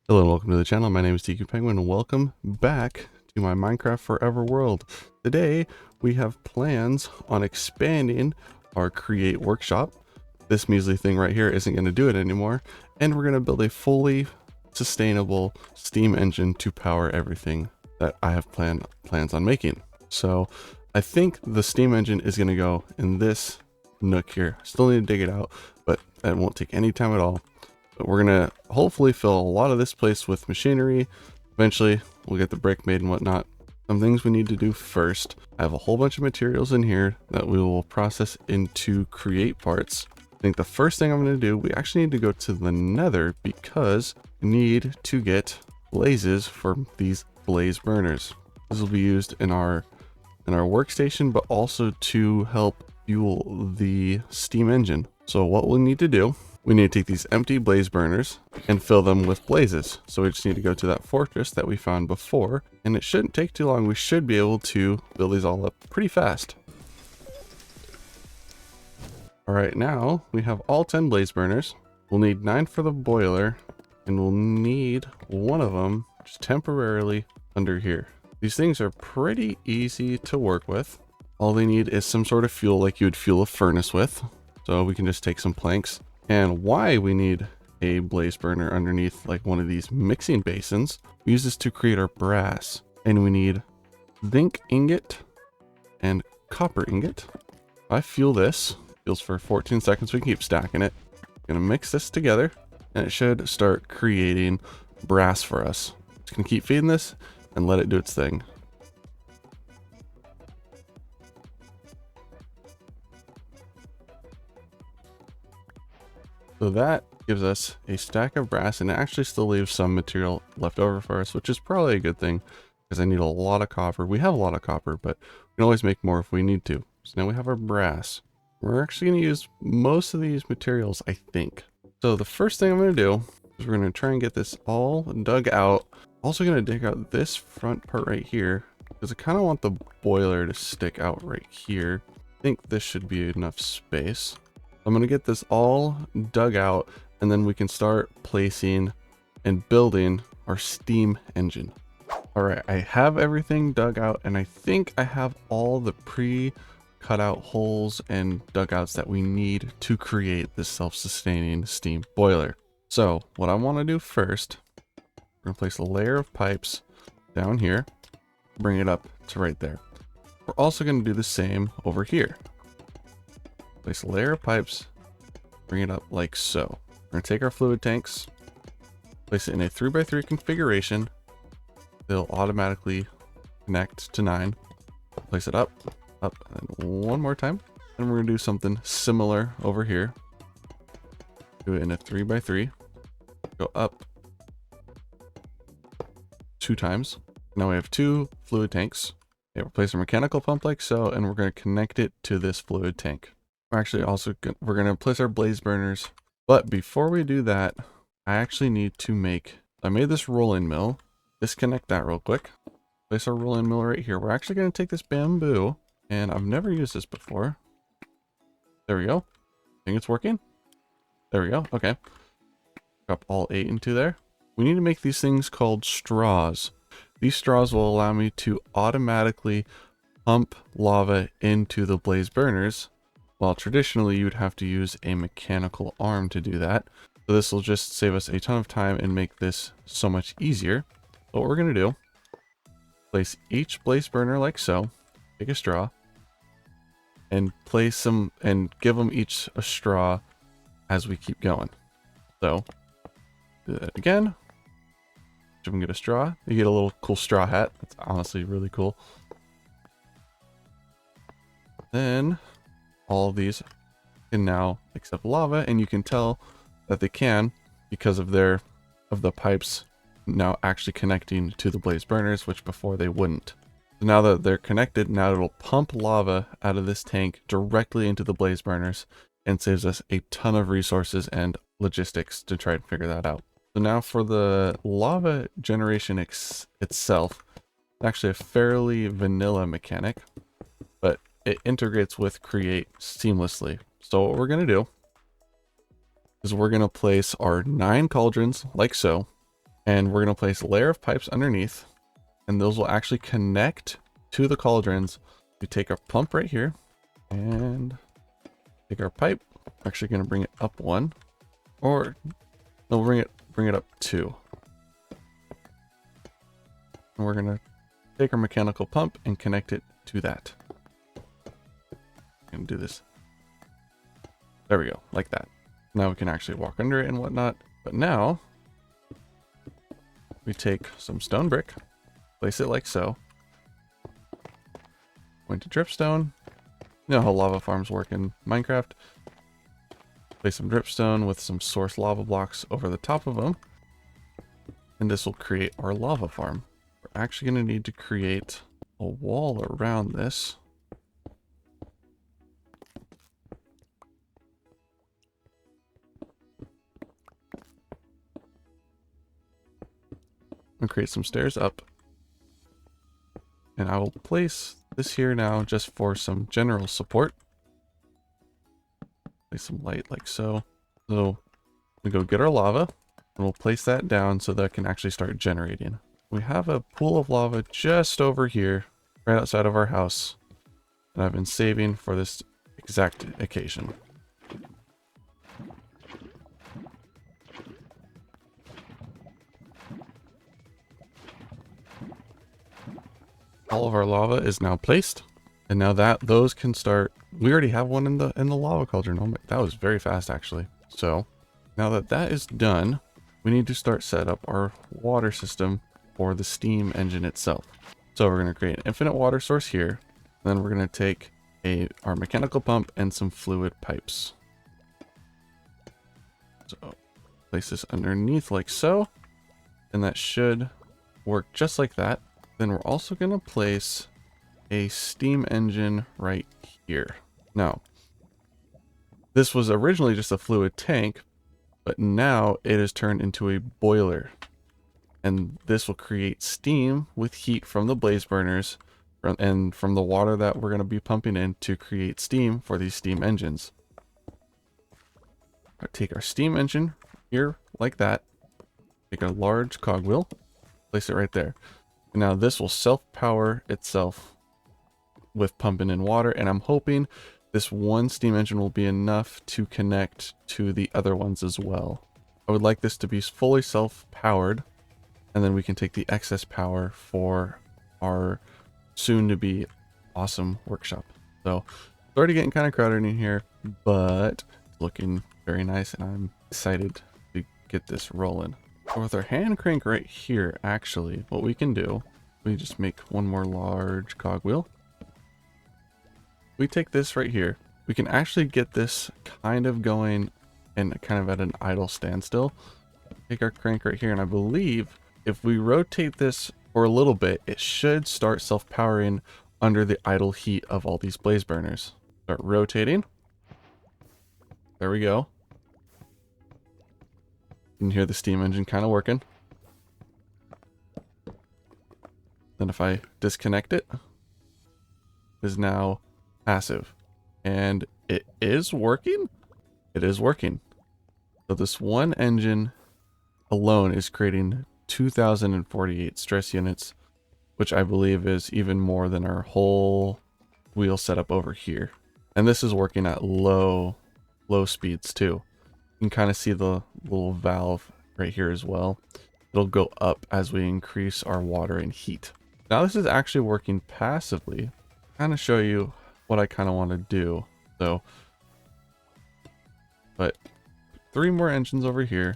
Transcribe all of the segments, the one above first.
Hello and welcome to the channel. My name is TikiPenguin and welcome back to my Minecraft Forever world. Today we have plans on expanding our create workshop. This measly thing right here isn't going to do it anymore, and we're going to build a fully sustainable steam engine to power everything that I have plans on making. So I think the steam engine is going to go in this nook here. Still need to dig it out, but that won't take any time at all. But we're gonna hopefully fill a lot of this place with machinery. Eventually we'll get the brick made and whatnot. Some things we need to do first. I have a whole bunch of materials in here that we will process into create parts. I think the first thing I'm going to do, we actually need to go to the nether because we need to get blazes for these blaze burners. This will be used in our workstation, but also to help fuel the steam engine. So what we'll need to do, we need to take these empty blaze burners and fill them with blazes. So we just need to go to that fortress that we found before, and it shouldn't take too long. We should be able to build these all up pretty fast. All right, now we have all 10 blaze burners. We'll need 9 for the boiler, and we'll need one of them just temporarily under here. These things are pretty easy to work with. All they need is some sort of fuel like you would fuel a furnace with. So we can just take some planks. And why we need a blaze burner underneath like one of these mixing basins, we use this to create our brass. And we need zinc ingot and copper ingot. I fuel this, fuels for 14 seconds, we can keep stacking it. Gonna mix this together and it should start creating brass for us. Just gonna keep feeding this and let it do its thing. So that gives us a stack of brass, and it actually still leaves some material left over for us, which is probably a good thing because I need a lot of copper. We have a lot of copper, but we can always make more if we need to. So now we have our brass. We're actually going to use most of these materials, I think. So the first thing I'm going to do is we're going to try and get this all dug out. Also going to dig out this front part right here because I kind of want the boiler to stick out right here. I think this should be enough space. I'm going to get this all dug out, and then we can start placing and building our steam engine. All right, I have everything dug out, and I think I have all the pre-cut out holes and dugouts that we need to create this self-sustaining steam boiler. So what I want to do first, we're going to place a layer of pipes down here, bring it up to right there. We're also going to do the same over here. Place a layer of pipes, bring it up like so. We're going to take our fluid tanks, place it in a 3x3 configuration. They'll automatically connect to 9. Place it up, and one more time. And we're going to do something similar over here. Do it in a 3x3. Go up 2 times. Now we have 2 fluid tanks. Okay, we'll place a mechanical pump like so, and we're going to connect it to this fluid tank. We're actually also we're going to place our blaze burners, but before we do that, I actually need to I made this rolling mill. Disconnect that real quick. Place our rolling mill right here. We're actually going to take this bamboo, and I've never used this before. There we go. Think it's working? There we go. Okay. Drop all 8 into there. We need to make these things called straws. These straws will allow me to automatically pump lava into the blaze burners. While traditionally you would have to use a mechanical arm to do that. So this will just save us a ton of time and make this so much easier. So what we're going to do, place each blaze burner like so, take a straw, and place them and give them each a straw as we keep going. So do that again. Should we get a straw? You get a little cool straw hat. That's honestly really cool. Then all of these can now accept lava, and you can tell that they can because of the pipes now actually connecting to the blaze burners, which before they wouldn't. So now that they're connected, now it'll pump lava out of this tank directly into the blaze burners and saves us a ton of resources and logistics to try and figure that out. So now for the lava generation itself, it's actually a fairly vanilla mechanic, but it integrates with create seamlessly. So what we're going to do is we're going to place our 9 cauldrons like so, And we're going to place a layer of pipes underneath, and those will actually connect to the cauldrons. We take our pump right here and take our pipe. We're actually going to bring it up one, or no, bring it up two. And we're going to take our mechanical pump and connect it to that. And do this. There we go, like that. Now we can actually walk under it and whatnot. But now we take some stone brick, place it like so. Going to dripstone. You know how lava farms work in Minecraft. Place some dripstone with some source lava blocks over the top of them. And this will create our lava farm. We're actually going to need to create a wall around this. And create some stairs up. And I will place this here now just for some general support. Place some light like so. So we go get our lava and we'll place that down so that it can actually start generating. We have a pool of lava just over here, right outside of our house, that I've been saving for this exact occasion. All of our lava is now placed, and now that those can start. We already have one in the lava cauldron. Oh my, that was very fast actually. So now that that is done, we need to start set up our water system for the steam engine itself. So we're going to create an infinite water source here. Then we're going to take our mechanical pump and some fluid pipes. So place this underneath like so, and that should work just like that. Then we're also going to place a steam engine right here. Now, this was originally just a fluid tank, but now it is turned into a boiler. And this will create steam with heat from the blaze burners and from the water that we're going to be pumping in to create steam for these steam engines. Take our steam engine here like that. Take a large cogwheel, place it right there. And now this will self-power itself with pumping in water, and I'm hoping this one steam engine will be enough to connect to the other ones as well. I would like this to be fully self-powered, and then we can take the excess power for our soon-to-be awesome workshop. So it's already getting kind of crowded in here, but it's looking very nice, and I'm excited to get this rolling. So with our hand crank right here, actually, what we can do, we just make one more large cogwheel. We take this right here. We can actually get this kind of going and kind of at an idle standstill. Take our crank right here, and I believe if we rotate this for a little bit, it should start self-powering under the idle heat of all these blaze burners. Start rotating. There we go. You can hear the steam engine kind of working. Then if I disconnect it, it is now passive. And it is working? It is working. So this one engine alone is creating 2,048 stress units, which I believe is even more than our whole wheel setup over here. And this is working at low speeds too. You can kind of see the little valve right here as well. It'll go up as we increase our water and heat. Now this is actually working passively. Kind of show you what I kind of want to do. So, but 3 more engines over here.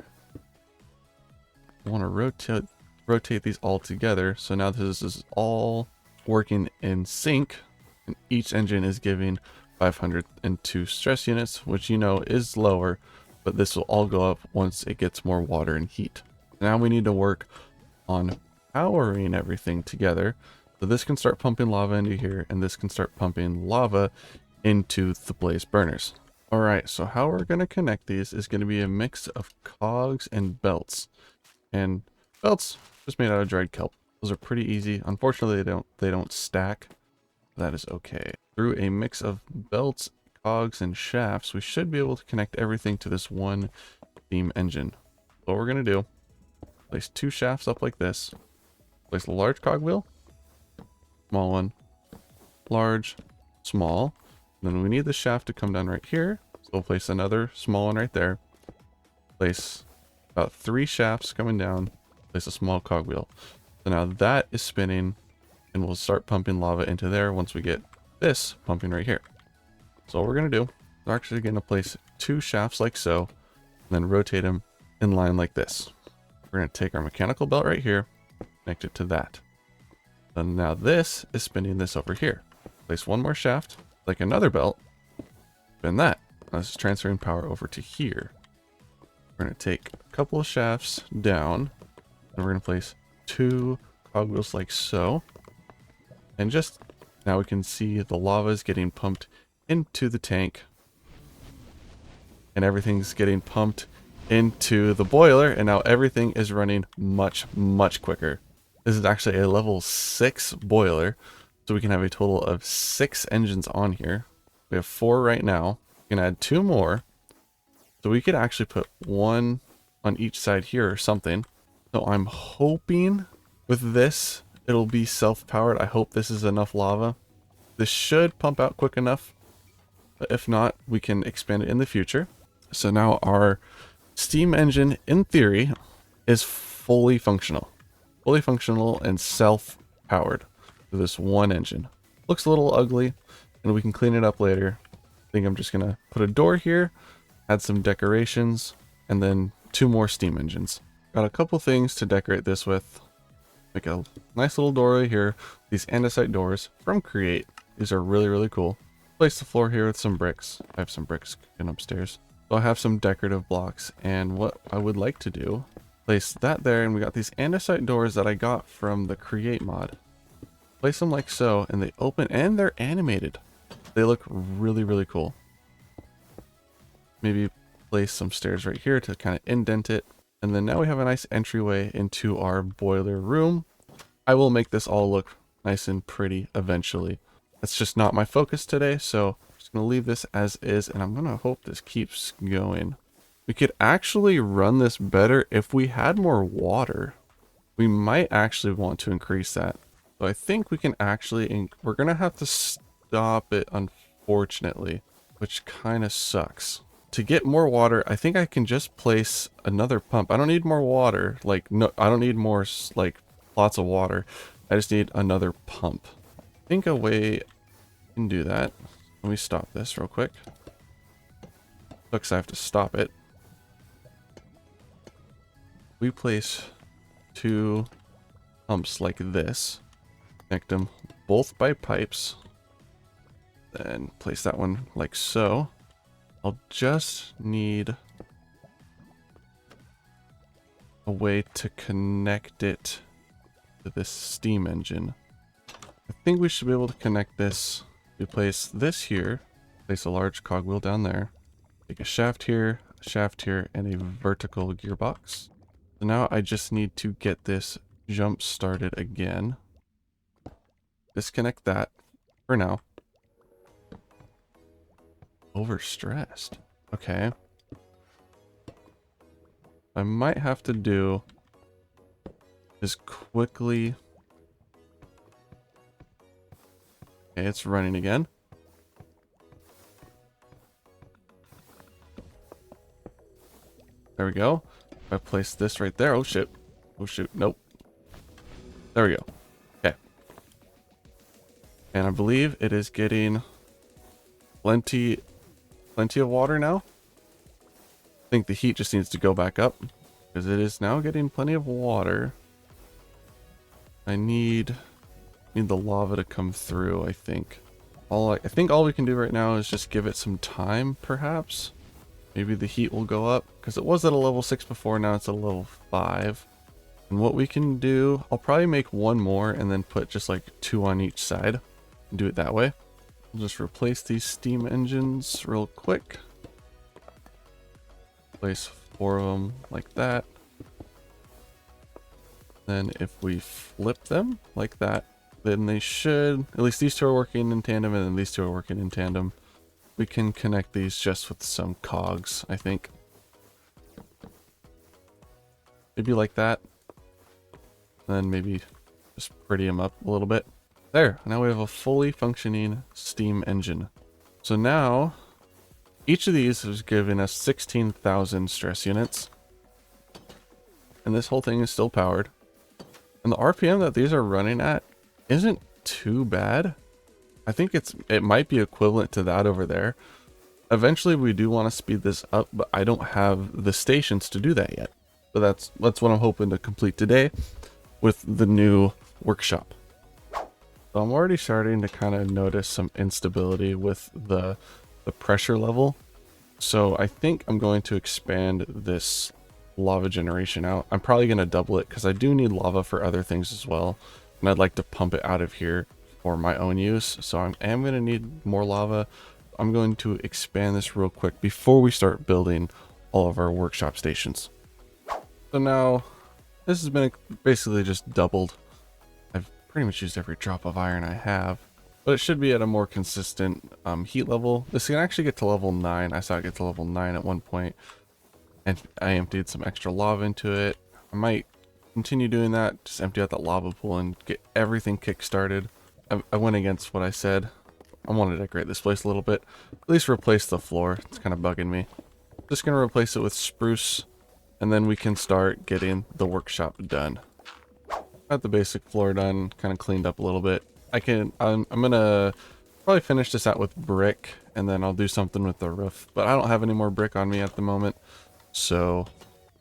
I want to rotate these all together. So now this is all working in sync, and each engine is giving 502 stress units, which you know is lower, but this will all go up once it gets more water and heat. Now we need to work on powering everything together. So this can start pumping lava into here, and this can start pumping lava into the blaze burners. All right, so how we're going to connect these is going to be a mix of cogs and belts. And belts just made out of dried kelp. Those are pretty easy. Unfortunately, they don't stack. That is okay. Through a mix of belts, cogs, and shafts, we should be able to connect everything to this one steam engine. What we're going to do, Place 2 shafts up like this. Place a large cogwheel, small one, large, small. Then we need the shaft to come down right here. So we'll place another small one right there. Place about 3 shafts coming down. Place a small cogwheel. So now that is spinning, and we'll start pumping lava into there once we get this pumping right here. So what we're going to do, we're actually going to place 2 shafts like so, and then rotate them in line like this. We're going to take our mechanical belt right here, connect it to that. And now this is spinning this over here. Place 1 more shaft, like another belt, spin that. Now this is transferring power over to here. We're going to take a couple of shafts down, and we're going to place 2 cogwheels like so. And just now we can see the lava is getting pumped into the tank. And everything's getting pumped into the boiler, and now everything is running much, much quicker. This is actually a level 6 boiler, so we can have a total of 6 engines on here. We have 4 right now. We can add 2 more, so we could actually put 1 on each side here or something. So I'm hoping with this it'll be self-powered. I hope this is enough lava. This should pump out quick enough, but if not, we can expand it in the future. So now our steam engine, in theory, is fully functional and self-powered with this 1 engine. Looks a little ugly, and we can clean it up later. I think I'm just gonna put a door here, add some decorations, and then 2 more steam engines. Got a couple things to decorate this with. Make a nice little door right here. These andesite doors from Create. These are really, really cool. Place the floor here with some bricks. I have some bricks cooking upstairs. So I have some decorative blocks, and what I would like to do, place that there, and we got these andesite doors that I got from the Create mod. Place them like so, and they open, and they're animated. They look really, really cool. Maybe place some stairs right here to kind of indent it. And then now we have a nice entryway into our boiler room. I will make this all look nice and pretty eventually. That's just not my focus today, so I'm just going to leave this as is, and I'm going to hope this keeps going. We could actually run this better if we had more water. We might actually want to increase that. So I think we can actually, we're going to have to stop it, unfortunately, which kind of sucks. To get more water, I think I can just place another pump. I don't need more water. Like, no, I don't need more, like, lots of water. I just need another pump. I think a way I can do that. Let me stop this real quick. Looks I have to stop it. We place 2 pumps like this. Connect them both by pipes. Then place that one like so. I'll just need a way to connect it to this steam engine. I think we should be able to connect this. We place this here, place a large cogwheel down there, take a shaft here, and a vertical gearbox. So now I just need to get this jump started again. Disconnect that for now. Overstressed. Okay. I might have to do is quickly. Okay, it's running again. There we go. If I place this right there. Oh shit. Oh shoot. Nope. There we go. Okay. And I believe it is getting plenty of water now. I think the heat just needs to go back up because it is now getting plenty of water. I need the lava to come through. I think all we can do right now is just give it some time, perhaps. Maybe the heat will go up because it was at a level 6 before. Now it's at a level 5. And what we can do, I'll probably make 1 more and then put just like 2 on each side and do it that way. We'll just replace these steam engines real quick. Place 4 of them like that. Then if we flip them like that, then they should, at least these 2 are working in tandem, and then these 2 are working in tandem. We can connect these just with some cogs, I think. Maybe like that. then maybe just pretty them up a little bit. There, now we have a fully functioning steam engine. So now each of these is giving us 16,000 stress units. And this whole thing is still powered. And the RPM that these are running at isn't too bad. I think it might be equivalent to that over there. Eventually we do want to speed this up, but I don't have the stations to do that yet. So that's what I'm hoping to complete today with the new workshop. So I'm already starting to kind of notice some instability with the pressure level. So I think I'm going to expand this lava generation out. I'm probably going to double it because I do need lava for other things as well. And I'd like to pump it out of here for my own use. So I am going to need more lava. I'm going to expand this real quick before we start building all of our workshop stations. So now this has been basically just doubled. I've pretty much used every drop of iron I have, but it should be at a more consistent heat level. This can actually get to level 9. I saw it get to level 9 at one point, and I emptied some extra lava into it. I might continue doing that, just empty out that lava pool and get everything kick-started. I went against what I said. I want to decorate this place a little bit. At least replace the floor. It's kind of bugging me. Just going to replace it with spruce, and then we can start getting the workshop done. Got the basic floor done, kind of cleaned up a little bit. I'm going to probably finish this out with brick, and then I'll do something with the roof. But I don't have any more brick on me at the moment, so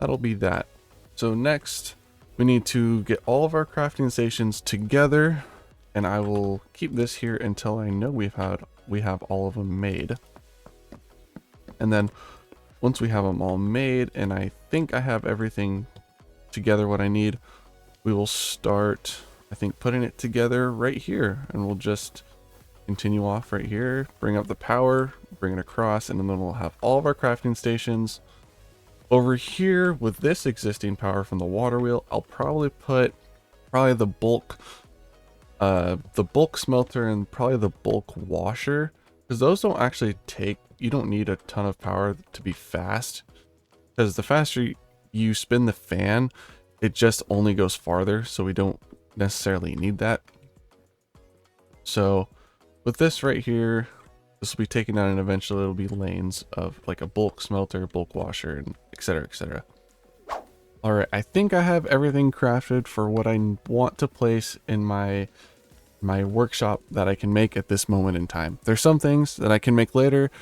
that'll be that. So next, we need to get all of our crafting stations together. And I will keep this here until I know we have all of them made. And then once we have them all made, and I think I have everything together what I need, we will start, I think, putting it together right here. And we'll just continue off right here, bring up the power, bring it across, and then we'll have all of our crafting stations. Over here with this existing power from the water wheel, I'll probably put the bulk smelter and probably the bulk washer, because those don't actually you don't need a ton of power to be fast, because the faster you spin the fan, it just only goes farther, so we don't necessarily need that. So with this right here, this will be taken down, and eventually it'll be lanes of like a bulk smelter, bulk washer, and etc, etc. All right, I think I have everything crafted for what I want to place in my workshop that I can make at this moment in time. There's some things that I can make later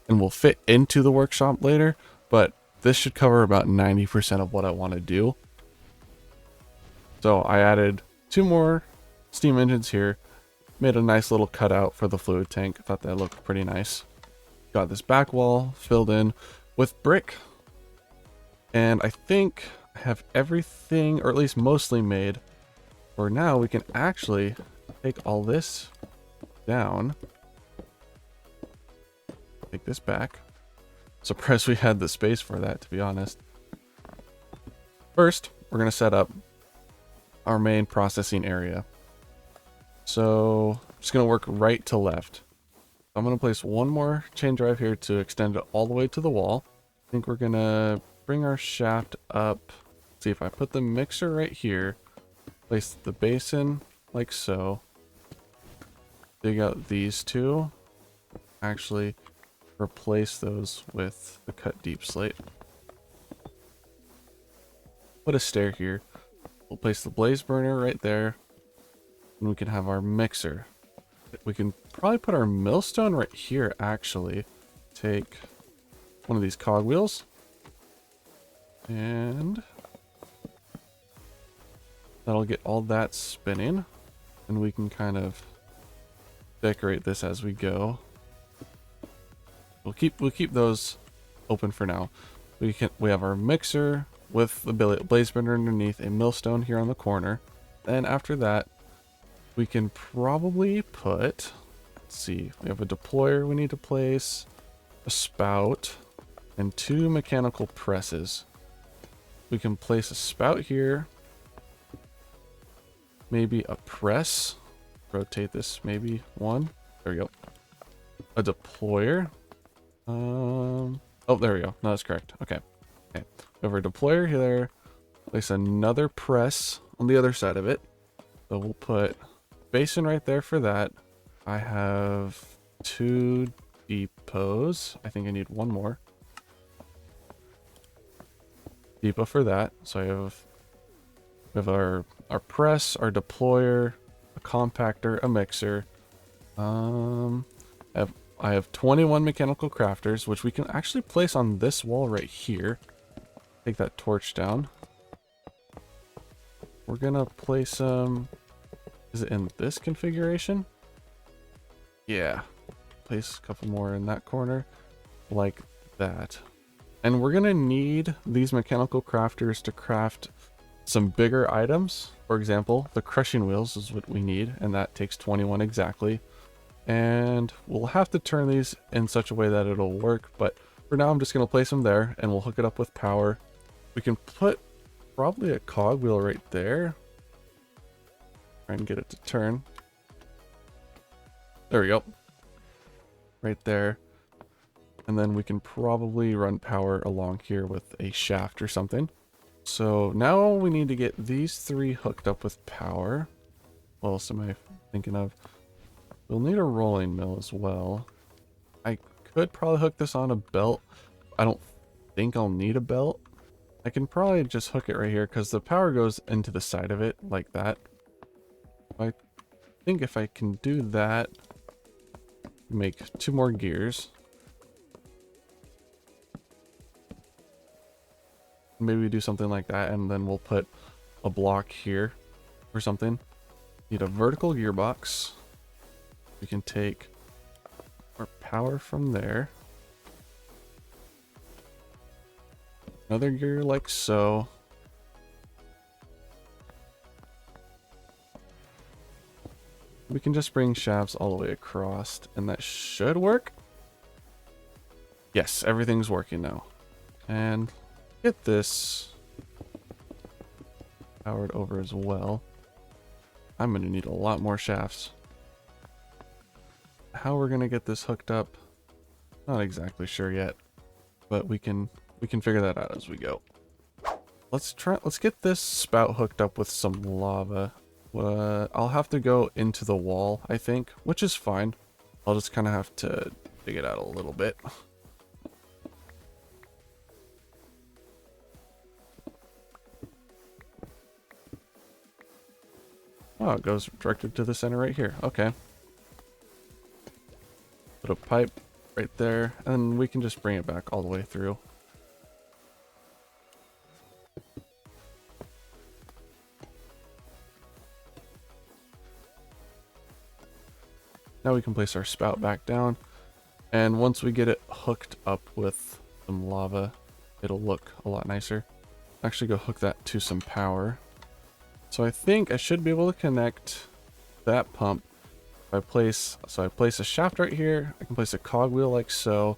and will fit into the workshop later, but this should cover about 90% of what I want to do. So I added 2 more steam engines here, made a nice little cutout for the fluid tank. I thought that looked pretty nice. Got this back wall filled in with brick, and I think I have everything, or at least mostly, made. For now, we can actually take all this down. Take this back. Surprised we had the space for that, to be honest. First, we're going to set up our main processing area. So I'm just going to work right to left. I'm going to place one more chain drive here to extend it all the way to the wall. I think we're going to bring our shaft up. Let's see if I put the mixer right here, place the basin like so. Dig out these 2. Actually, replace those with the cut deep slate. Put a stair here. We'll place the blaze burner right there. And we can have our mixer. We can probably put our millstone right here, actually. Take one of these cogwheels. And that'll get all that spinning. And we can kind of decorate this as we go. We'll keep those open for now. We have our mixer with the blaze burner underneath, a millstone here on the corner. Then after that, we can probably put, let's see, we have a deployer we need to place, a spout, and 2 mechanical presses. We can place a spout here, maybe a press, rotate this maybe 1, there we go, a deployer, oh there we go, no, that's correct, okay. We have our deployer here, Place another press on the other side of it. So we'll put basin right there for that. I have 2 depots. I think I need 1 more depot for that. So we have our press, our deployer, a compactor, a mixer. I have 21 mechanical crafters, which we can actually place on this wall right here. Take that torch down. We're gonna place some. Is it in this configuration? Yeah. Place a couple more in that corner, like that. And we're gonna need these mechanical crafters to craft some bigger items. For example, the crushing wheels is what we need, and that takes 21 exactly. And we'll have to turn these in such a way that it'll work, but for now I'm just gonna place them there and we'll hook it up with power. We can put probably a cogwheel right there. Try and get it to turn. There we go. Right there. And then we can probably run power along here with a shaft or something. So now we need to get these 3 hooked up with power. What else am I thinking of? We'll need a rolling mill as well. I could probably hook this on a belt. I don't think I'll need a belt. I can probably just hook it right here because the power goes into the side of it like that. I think if I can do that, make 2 more gears. Maybe do something like that, and then we'll put a block here or something. Need a vertical gearbox. We can take our power from there. Another gear like so. We can just bring shafts all the way across, and that should work. Yes, everything's working now. And get this powered over as well. I'm going to need a lot more shafts. How we're going to get this hooked up, not exactly sure yet, but we can figure that out as we go. Let's get this spout hooked up with some lava. I'll have to go into the wall, I think, which is fine. I'll just kind of have to dig it out a little bit. Oh, it goes directly to the center right here. Okay. Put a pipe right there, and we can just bring it back all the way through. Now we can place our spout back down, and once we get it hooked up with some lava, it'll look a lot nicer. Actually go hook that to some power. So I think I should be able to connect that pump. If I place a shaft right here, I can place a cogwheel like so.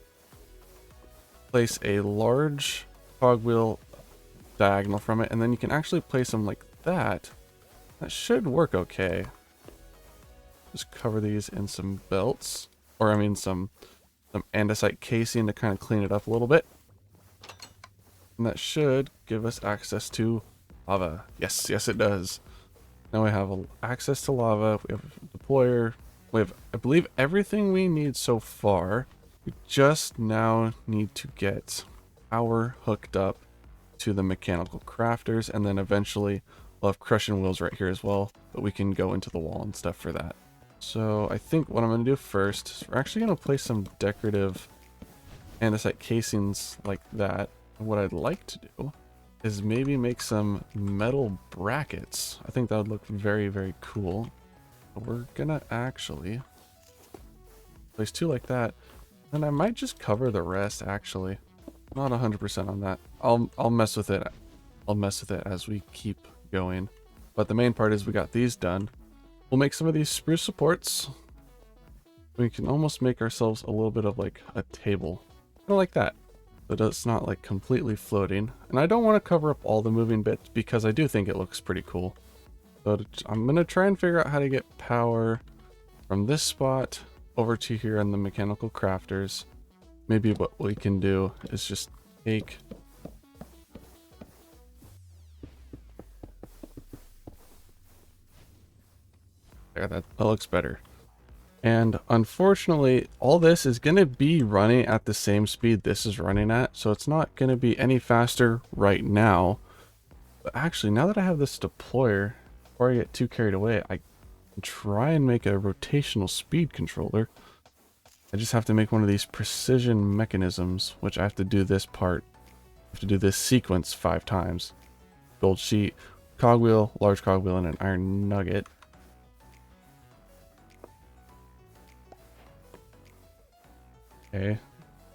Place a large cogwheel diagonal from it, and then you can actually place them like that. That should work okay. Just cover these in some belts, or I mean some andesite casing to kind of clean it up a little bit. And that should give us access to lava. Yes, yes it does. Now we have access to lava, we have a deployer, we have, I believe, everything we need so far. We just now need to get power hooked up to the mechanical crafters, and then eventually we'll have crushing wheels right here as well, but we can go into the wall and stuff for that. So I think what I'm going to do first is we're actually going to place some decorative andesite casings like that. And what I'd like to do is maybe make some metal brackets. I think that would look very, very cool. But we're going to actually place 2 like that. And I might just cover the rest, actually. Not 100% on that. I'll mess with it. I'll mess with it as we keep going. But the main part is we got these done. We'll make some of these spruce supports. We can almost make ourselves a little bit of like a table. Kind of like that. But it's not like completely floating. And I don't want to cover up all the moving bits because I do think it looks pretty cool. So I'm going to try and figure out how to get power from this spot over to here on the mechanical crafters. Maybe what we can do is just take There, that looks better. And unfortunately, all this is going to be running at the same speed this is running at, so it's not going to be any faster right now. But actually, now that I have this deployer, before I get too carried away, I can try and make a rotational speed controller. I just have to make one of these precision mechanisms, which I have to do this part. I have to do this sequence 5 times. Gold sheet, cogwheel, large cogwheel, and an iron nugget. Okay,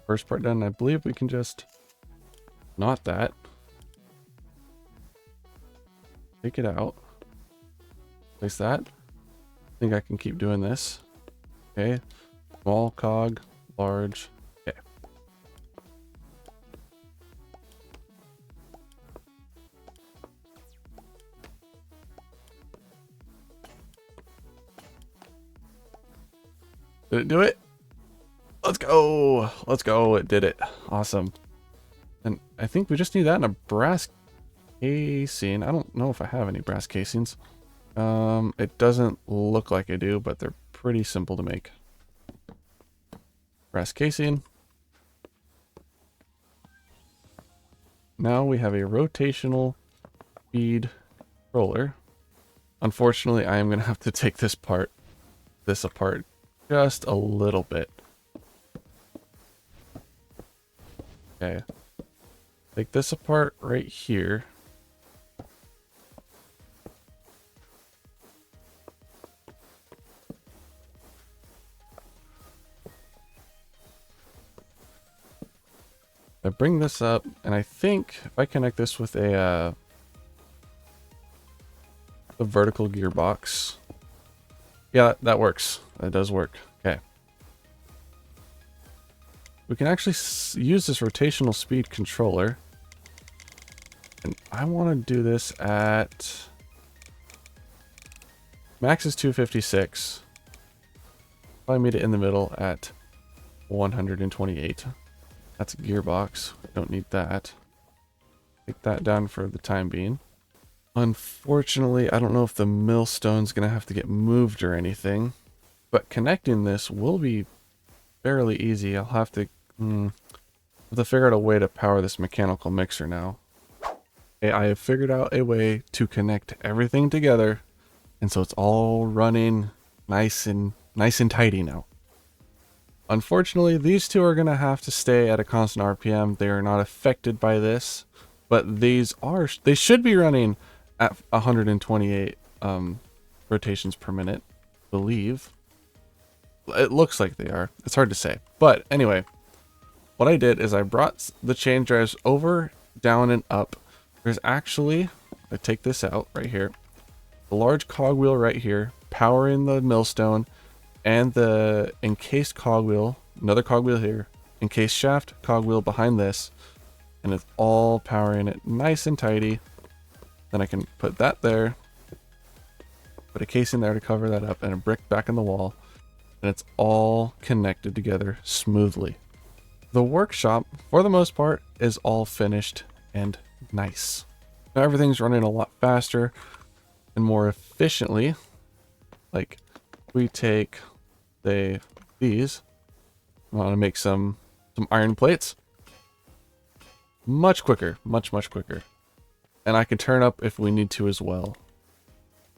first part done. I believe we can just not that. Take it out. Place that. I think I can keep doing this. Okay, small cog, large. Okay. Did it do it? Let's go. Let's go. It did it. Awesome. And I think we just need that in a brass casing. I don't know if I have any brass casings. It doesn't look like I do, but they're pretty simple to make. Brass casing. Now we have a rotational speed controller. Unfortunately, I am going to have to take this apart just a little bit. Okay. Take this apart right here. I bring this up, and I think if I connect this with a vertical gearbox, yeah, that works. That does work. Okay. We can actually use this rotational speed controller, and I want to do this at max is 256. Probably meet it in the middle at 128. That's a gearbox. We don't need that. Take that down for the time being. Unfortunately, I don't know if the millstone's going to have to get moved or anything, but connecting this will be fairly easy. I'll have to figure out a way to power this mechanical mixer now. Okay, I have figured out a way to connect everything together, and so it's all running nice and tidy now. Unfortunately, these two are going to have to stay at a constant RPM. They are not affected by this, but they should be running at 128 rotations per minute, I believe. It looks like they are. It's hard to say. But anyway, what I did is I brought the chain drives over, down, and up. There's actually, I take this out right here, the large cogwheel right here, powering the millstone, and the encased cogwheel, another cogwheel here, encased shaft cogwheel behind this, and it's all powering it nice and tidy. Then I can put that there, put a case in there to cover that up, and a brick back in the wall, and it's all connected together smoothly. The workshop, for the most part, is all finished and nice. Now everything's running a lot faster and more efficiently. Like, we take these, I want to make some iron plates. Much quicker, much quicker. And I can turn up if we need to as well.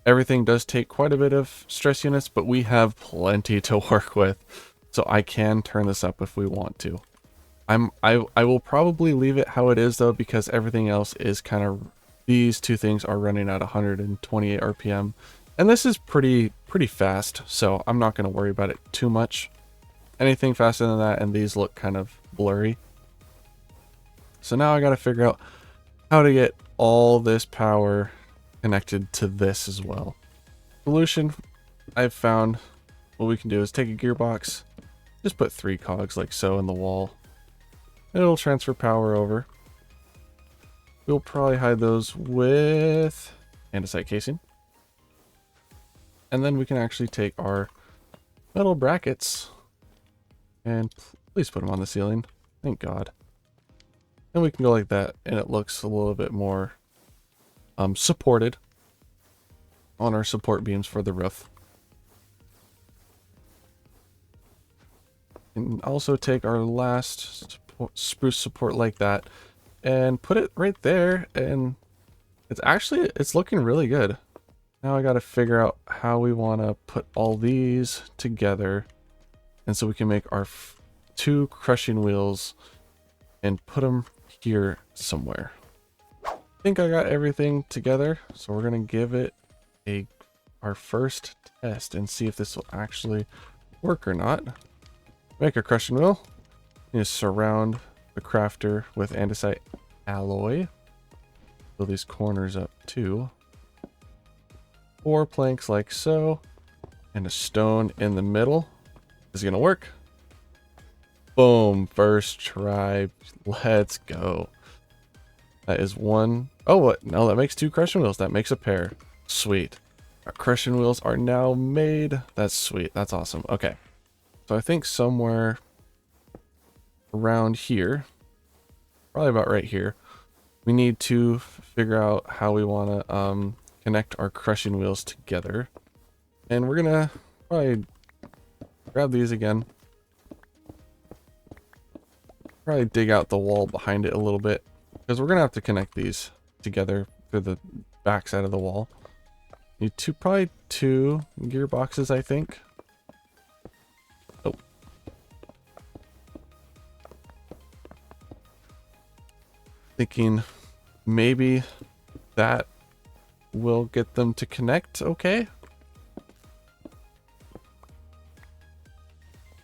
Everything does take quite a bit of stress units, but we have plenty to work with, so I can turn this up if we want to. I will probably leave it how it is though, because everything else is kind of, these two things are running at 128 RPM, and this is pretty fast, so I'm not going to worry about it too much. Anything faster than that, and these look kind of blurry. So now I got to figure out how to get all this power connected to this as well. Solution I've found, what we can do is take a gearbox, just put 3 cogs like so in the wall. It'll transfer power over. We'll probably hide those with andesite casing. And then we can actually take our metal brackets and please put them on the ceiling. Thank God. And we can go like that, and it looks a little bit more supported on our support beams for the roof. can also take our last spruce support like that and put it right there, and it's looking really good. Now I got to figure out how we want to put all these together, and so we can make our 2 crushing wheels and put them here somewhere. I think I got everything together, so we're gonna give it our first test and see if this will actually work or not. Make a crushing wheel. You just surround the crafter with andesite alloy. Fill these corners up too. 4 planks like so, and a stone in the middle. Is it gonna work? Boom, first try. Let's go. That is 1. Oh, what? No, that makes 2 crushing wheels. That makes a pair. Sweet. Our crushing wheels are now made. That's sweet. That's awesome. Okay. So I think somewhere around here, probably about right here, we need to figure out how we want to connect our crushing wheels together. And we're going to probably grab these again. Probably dig out the wall behind it a little bit, because we're going to have to connect these together through the back side of the wall. Need probably 2 gearboxes, I think. Oh. Thinking maybe that will get them to connect okay.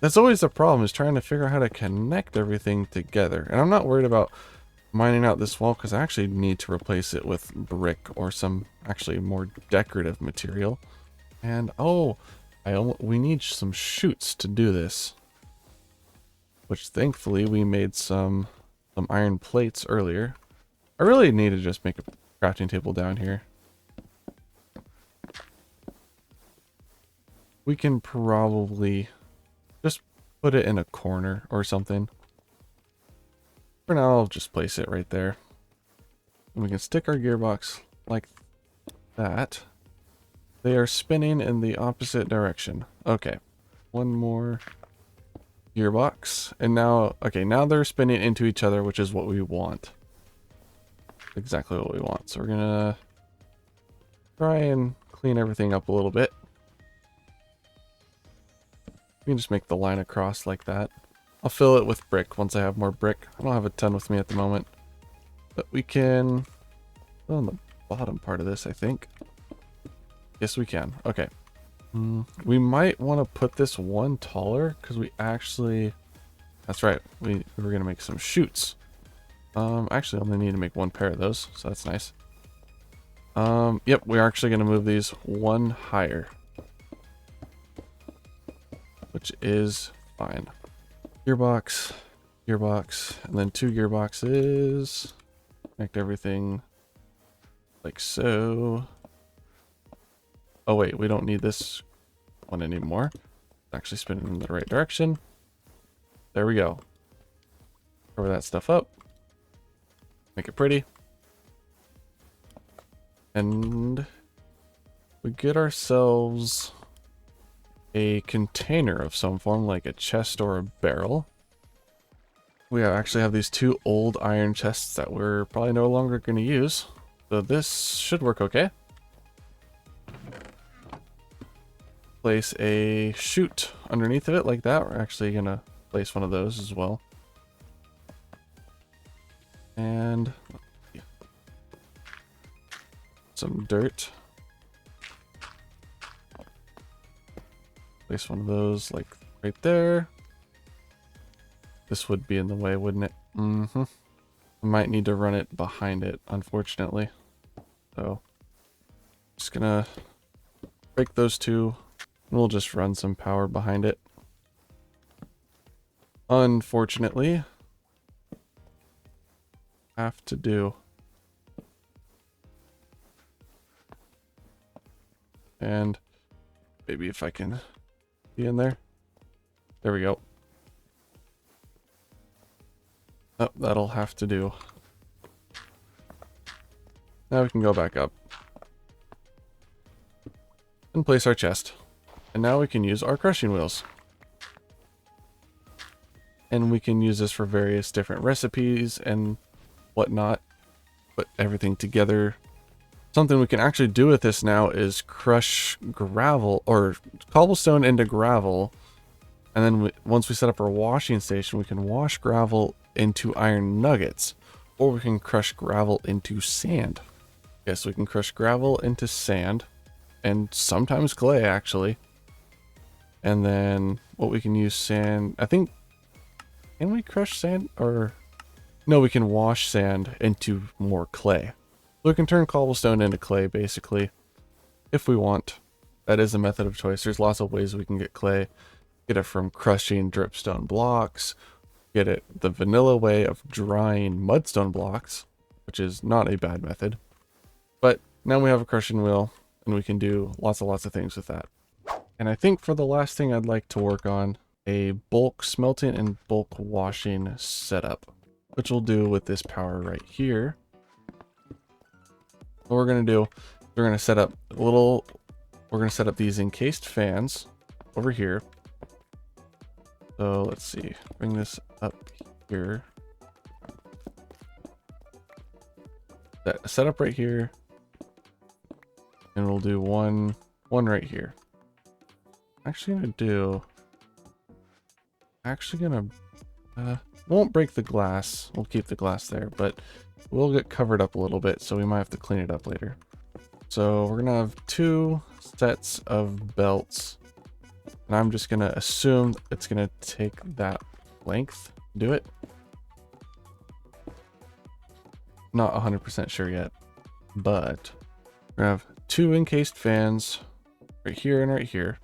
That's always the problem, is trying to figure out how to connect everything together. And I'm not worried about mining out this wall, because I actually need to replace it with brick or some actually more decorative material. And oh, we need some chutes to do this, which thankfully we made some iron plates earlier. I really need to just make a crafting table down here. We can probably just put it in a corner or something. For now, I'll just place it right there. And we can stick our gearbox like that. They are spinning in the opposite direction. Okay. 1 more gearbox. And now, okay, now they're spinning into each other, which is what we want. Exactly what we want. So we're gonna try and clean everything up a little bit. We can just make the line across like that. I'll fill it with brick once I have more brick. I don't have a ton with me at the moment. But we can fill in the bottom part of this, I think. Yes, we can. Okay. We might want to put this 1 taller, because we actually... That's right. We were going to make some chutes. Actually, only need to make 1 pair of those, so that's nice. Yep, we're actually going to move these 1 higher, which is fine. Gearbox, and then 2 gearboxes. Connect everything like so. Oh wait, we don't need this one anymore. It's actually spinning in the right direction. There we go. Cover that stuff up. Make it pretty. And we get ourselves a container of some form, like a chest or a barrel. We actually have these 2 old iron chests that we're probably no longer going to use. So this should work okay. Place a chute underneath of it like that. We're actually going to place one of those as well. And some dirt. Place one of those like right there. This would be in the way, wouldn't it? I might need to run it behind it, unfortunately. So, just gonna break those 2, and we'll just run some power behind it. Unfortunately, have to do. And maybe if I can be in there. There we go. Oh, that'll have to do. Now we can go back up and place our chest. And now we can use our crushing wheels. And we can use this for various different recipes and whatnot. Put everything together. Something we can actually do with this now is crush gravel or cobblestone into gravel. And then once we set up our washing station, we can wash gravel into iron nuggets, or we can crush gravel into sand. Yes, we can crush gravel into sand and sometimes clay actually. And then what we can use sand, I think, can we crush sand or no, we can wash sand into more clay. So we can turn cobblestone into clay basically if we want. That is a method of choice. There's lots of ways we can get clay. Get it from crushing dripstone blocks, get it the vanilla way of drying mudstone blocks, which is not a bad method. But now we have a crushing wheel and we can do lots of things with that. And I think for the last thing I'd like to work on a bulk smelting and bulk washing setup, which we'll do with this power right here. What we're going to do, we're going to set up these encased fans over here. So let's see, bring this up here. Set up right here. And we'll do one right here. Won't break the glass. We'll keep the glass there, but we'll get covered up a little bit, so we might have to clean it up later. So we're gonna have 2 sets of belts. And I'm just gonna assume it's gonna take that length to do it. Not 100% sure yet, but we're gonna have 2 encased fans right here and right here.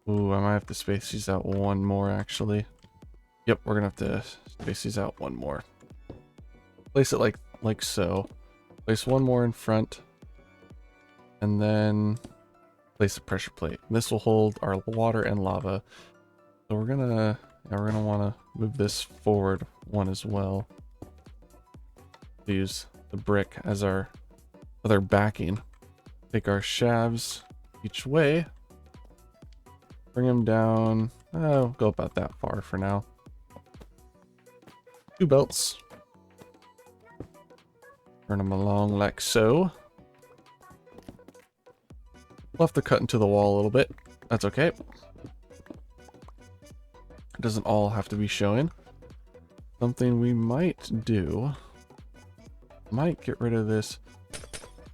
Ooh, I might have to space these out one more actually. Yep, we're gonna have to space these out one more. Place it like so. Place one more in front, and then place a pressure plate. This will hold our water and lava. So we're gonna want to move this forward one as well. Use the brick as our other backing. Take our shafts each way. Bring them down. Go about that far for now. 2 belts. Turn them along like so. We'll have to cut into the wall a little bit. That's okay. It doesn't all have to be showing. Something we might do. Might get rid of this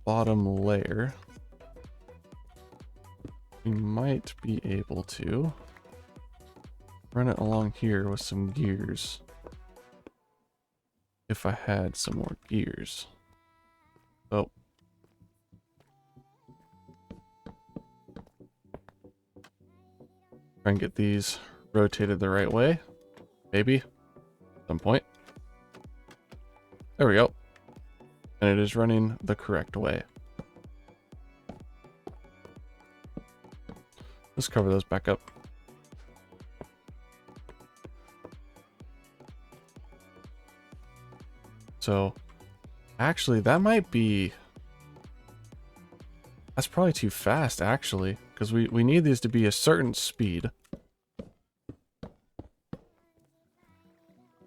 bottom layer. We might be able to run it along here with some gears. If I had some more gears. Oh. Try and get these rotated the right way. Maybe. At some point. There we go. And it is running the correct way. Let's cover those back up. So, actually, that's probably too fast, actually, because we need these to be a certain speed.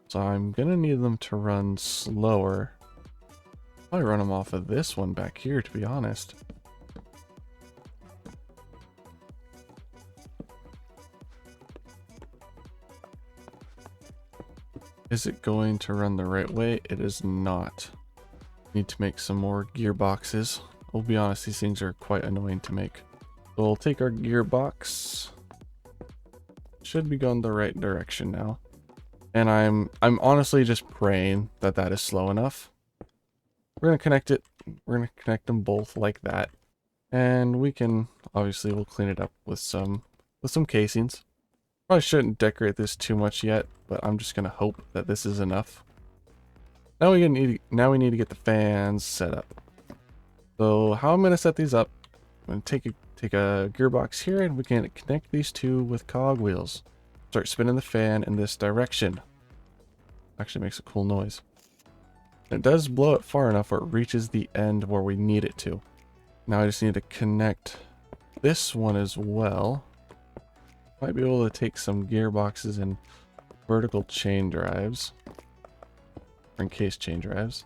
So I'm gonna need them to run slower. Probably run them off of this one back here, to be honest. Is it going to run the right way? It is not. Need to make some more gearboxes. I'll be honest, these things are quite annoying to make. So we'll take our gearbox. Should be going the right direction now. And I'm honestly just praying that that is slow enough. We're gonna connect it. We're gonna connect them both like that. And we can, obviously we'll clean it up with some casings. Probably shouldn't decorate this too much yet, but I'm just gonna hope that this is enough. Now we need to get the fans set up. So how I'm gonna set these up, I'm gonna take a gearbox here and we can connect these two with cogwheels. Start spinning the fan in this direction. Actually makes a cool noise. It does blow it far enough where it reaches the end where we need it to. Now I just need to connect this one as well. Might be able to take some gearboxes and vertical chain drives, or encased chain drives.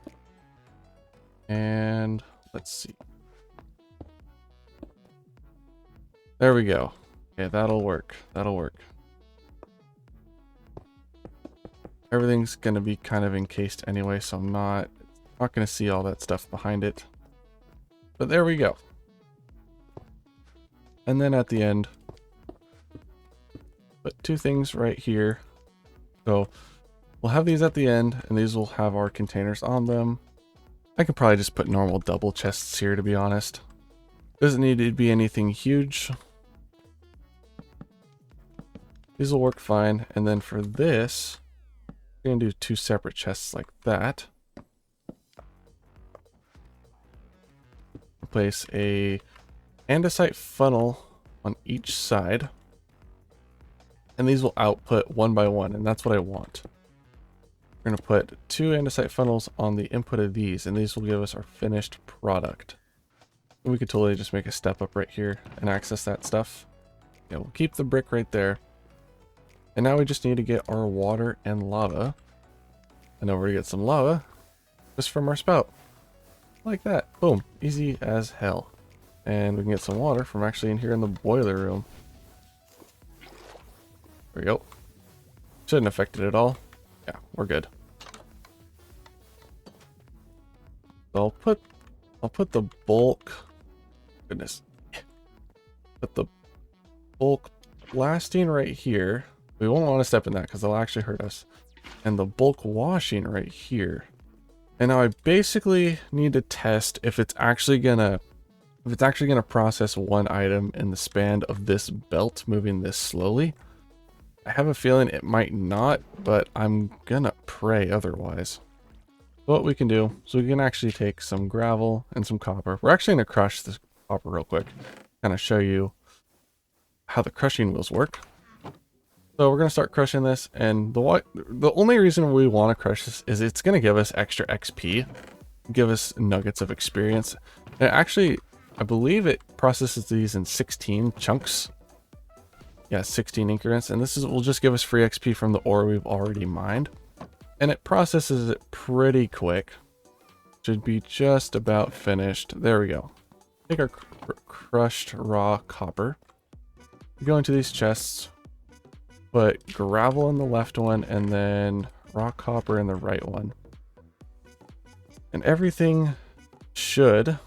And let's see. There we go. Okay, that'll work. That'll work. Everything's going to be kind of encased anyway, so I'm not going to see all that stuff behind it. But there we go. And then at the end, put two things right here. So we'll have these at the end, and these will have our containers on them. I could probably just put normal double chests here, to be honest. Doesn't need to be anything huge. These will work fine. And then for this, we're going to do two separate chests like that. Place a andesite funnel on each side. And these will output one by one, and that's what I want. We're going to put two andesite funnels on the input of these, and these will give us our finished product. And we could totally just make a step up right here and access that stuff. Yeah, we'll keep the brick right there. And now we just need to get our water and lava. And over to get some lava just from our spout. Like that. Boom. Easy as hell. And we can get some water from actually in here in the boiler room. There we go. Shouldn't affect it at all. Yeah, we're good. So I'll put the bulk. Goodness. Put the bulk blasting right here. We won't want to step in that because they'll actually hurt us. And the bulk washing right here. And now I basically need to test if it's actually gonna process one item in the span of this belt moving this slowly. I have a feeling it might not, but I'm gonna pray otherwise. So what we can do, so we can actually take some gravel and some copper. We're actually gonna crush this copper real quick, kind of show you how the crushing wheels work. So we're going to start crushing this, and the only reason we want to crush this is it's going to give us extra XP, give us nuggets of experience. And actually, I believe it processes these in 16 chunks. Yeah, 16 increments, and will just give us free XP from the ore we've already mined. And it processes it pretty quick. Should be just about finished. There we go. Take our crushed raw copper. Go into these chests. Put gravel in the left one, and then raw copper in the right one. And everything should...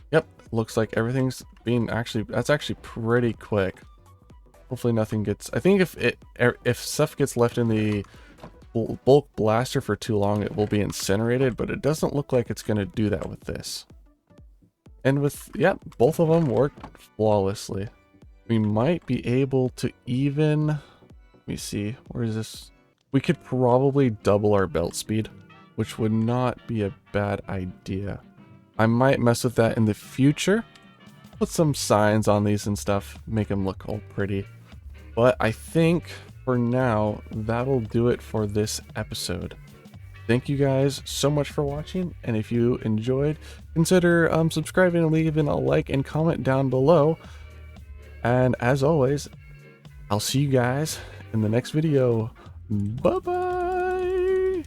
Yep, looks like everything's being that's actually pretty quick. Hopefully nothing gets... I think if stuff gets left in the bulk blaster for too long, it will be incinerated, but it doesn't look like it's going to do that with this. And with... Yep, both of them worked flawlessly. We might be able to even, let me see, where is this? We could probably double our belt speed, which would not be a bad idea. I might mess with that in the future. Put some signs on these and stuff, make them look all pretty. But I think for now, that'll do it for this episode. Thank you guys so much for watching, and if you enjoyed, consider subscribing and leaving a like and comment down below. And as always, I'll see you guys in the next video. Bye-bye!